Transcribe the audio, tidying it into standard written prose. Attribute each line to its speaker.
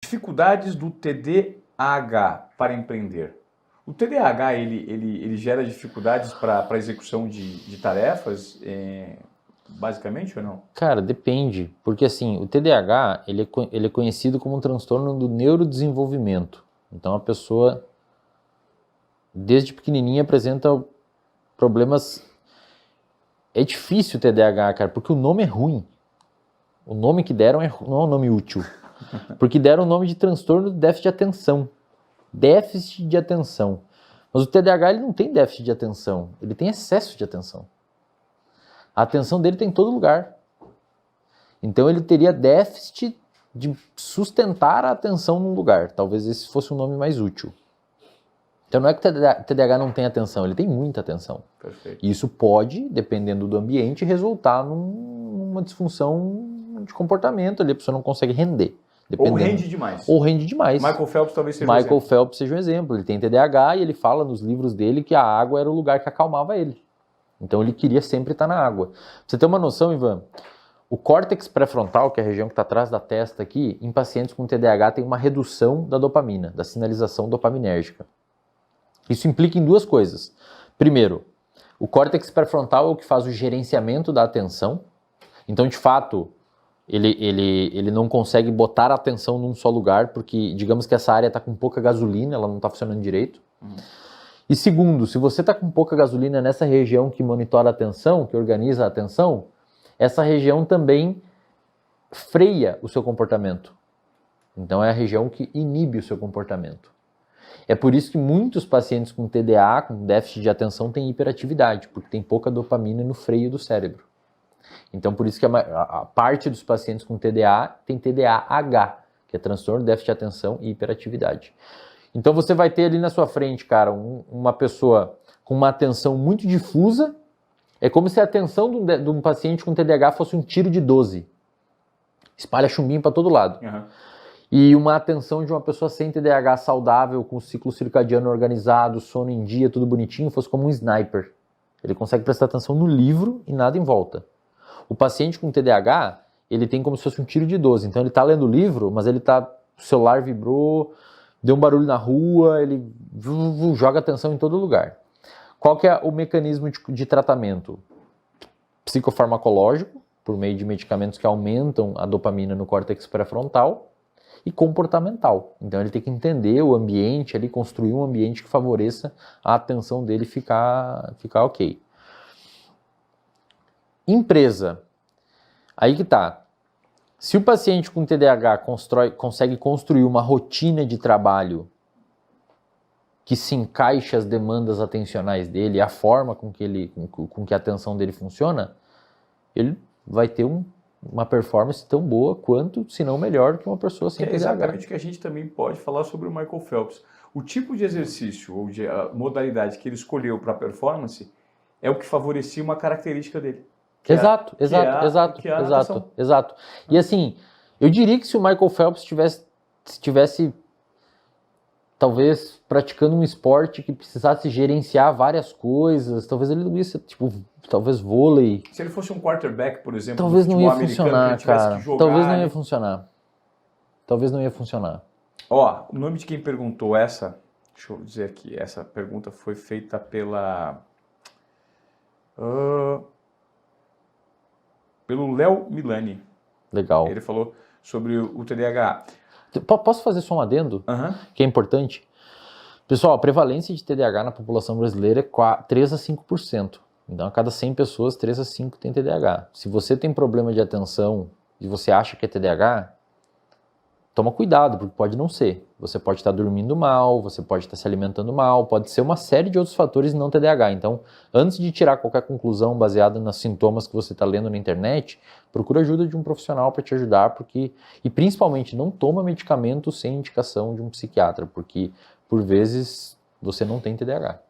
Speaker 1: Dificuldades do TDAH para empreender. O TDAH, ele gera dificuldades para a execução de tarefas, basicamente ou não?
Speaker 2: Cara, depende, porque assim, o TDAH, ele é conhecido como um transtorno do neurodesenvolvimento. Então a pessoa, desde pequenininha, apresenta problemas. É difícil o TDAH, cara, porque o nome é ruim. O nome que deram não é um nome útil. Porque deram o nome de transtorno de déficit de atenção. Déficit de atenção. Mas o TDAH ele não tem déficit de atenção, ele tem excesso de atenção. A atenção dele está em todo lugar. Então ele teria déficit de sustentar a atenção num lugar. Talvez esse fosse um nome mais útil. Então não é que o TDAH não tem atenção, ele tem muita atenção.
Speaker 1: Perfeito.
Speaker 2: E isso pode, dependendo do ambiente, resultar numa disfunção de comportamento ali, a pessoa não consegue render.
Speaker 1: Ou rende demais.
Speaker 2: Ou rende demais.
Speaker 1: Michael Phelps talvez seja um exemplo.
Speaker 2: Michael Phelps seja um exemplo. Ele tem TDAH e ele fala nos livros dele que a água era o lugar que acalmava ele. Então ele queria sempre estar na água. Pra você ter uma noção, Ivan, o córtex pré-frontal, que é a região que está atrás da testa aqui, em pacientes com TDAH tem uma redução da dopamina, da sinalização dopaminérgica. Isso implica em duas coisas. Primeiro, o córtex pré-frontal é o que faz o gerenciamento da atenção. Então, de fato, ele não consegue botar a atenção num só lugar, porque digamos que essa área está com pouca gasolina, ela não está funcionando direito. E segundo, se você está com pouca gasolina nessa região que monitora a atenção, que organiza a atenção, essa região também freia o seu comportamento. Então é a região que inibe o seu comportamento. É por isso que muitos pacientes com TDA, com déficit de atenção, têm hiperatividade, porque tem pouca dopamina no freio do cérebro. Então por isso que a parte dos pacientes com TDA tem TDAH, que é transtorno de déficit de atenção e hiperatividade. Então você vai ter ali na sua frente, cara, uma pessoa com uma atenção muito difusa. É como se a atenção de um paciente com TDAH fosse um tiro de 12. Espalha chumbinho para todo lado.
Speaker 1: Uhum.
Speaker 2: E uma atenção de uma pessoa sem TDAH saudável, com o ciclo circadiano organizado, sono em dia, tudo bonitinho, fosse como um sniper. Ele consegue prestar atenção no livro e nada em volta. O paciente com TDAH, ele tem como se fosse um tiro de 12. Então ele está lendo o livro, mas o celular vibrou, deu um barulho na rua, ele joga atenção em todo lugar. Qual que é o mecanismo de tratamento? Psicofarmacológico, por meio de medicamentos que aumentam a dopamina no córtex pré-frontal, e comportamental. Então ele tem que entender o ambiente, ali, construir um ambiente que favoreça a atenção dele ficar ok. Empresa. Aí que tá. Se o paciente com TDAH consegue construir uma rotina de trabalho que se encaixe às demandas atencionais dele, a forma com que a atenção dele funciona, ele vai ter uma performance tão boa quanto, se não melhor, que uma pessoa sem TDAH.
Speaker 1: É exatamente o que a gente também pode falar sobre o Michael Phelps. O tipo de exercício ou de modalidade que ele escolheu para a performance é o que favorecia uma característica dele.
Speaker 2: Exato. E assim, eu diria que se o Michael Phelps estivesse talvez praticando um esporte que precisasse gerenciar várias coisas, talvez ele não ia ser, talvez vôlei.
Speaker 1: Se ele fosse um quarterback, por exemplo,
Speaker 2: talvez não ia funcionar, cara. Talvez não ia funcionar.
Speaker 1: Ó, o nome de quem perguntou deixa eu dizer aqui, essa pergunta foi feita pelo Léo Milani.
Speaker 2: Legal.
Speaker 1: Ele falou sobre o TDAH.
Speaker 2: Posso fazer só um adendo?
Speaker 1: Uhum.
Speaker 2: Que é importante? Pessoal, a prevalência de TDAH na população brasileira é 3 a 5%. Então, a cada 100 pessoas, 3 a 5 tem TDAH. Se você tem problema de atenção e você acha que é TDAH, toma cuidado, porque pode não ser. Você pode estar dormindo mal, você pode estar se alimentando mal, pode ser uma série de outros fatores não TDAH. Então, antes de tirar qualquer conclusão baseada nos sintomas que você está lendo na internet, procura ajuda de um profissional para te ajudar, e principalmente não toma medicamento sem indicação de um psiquiatra, porque por vezes você não tem TDAH.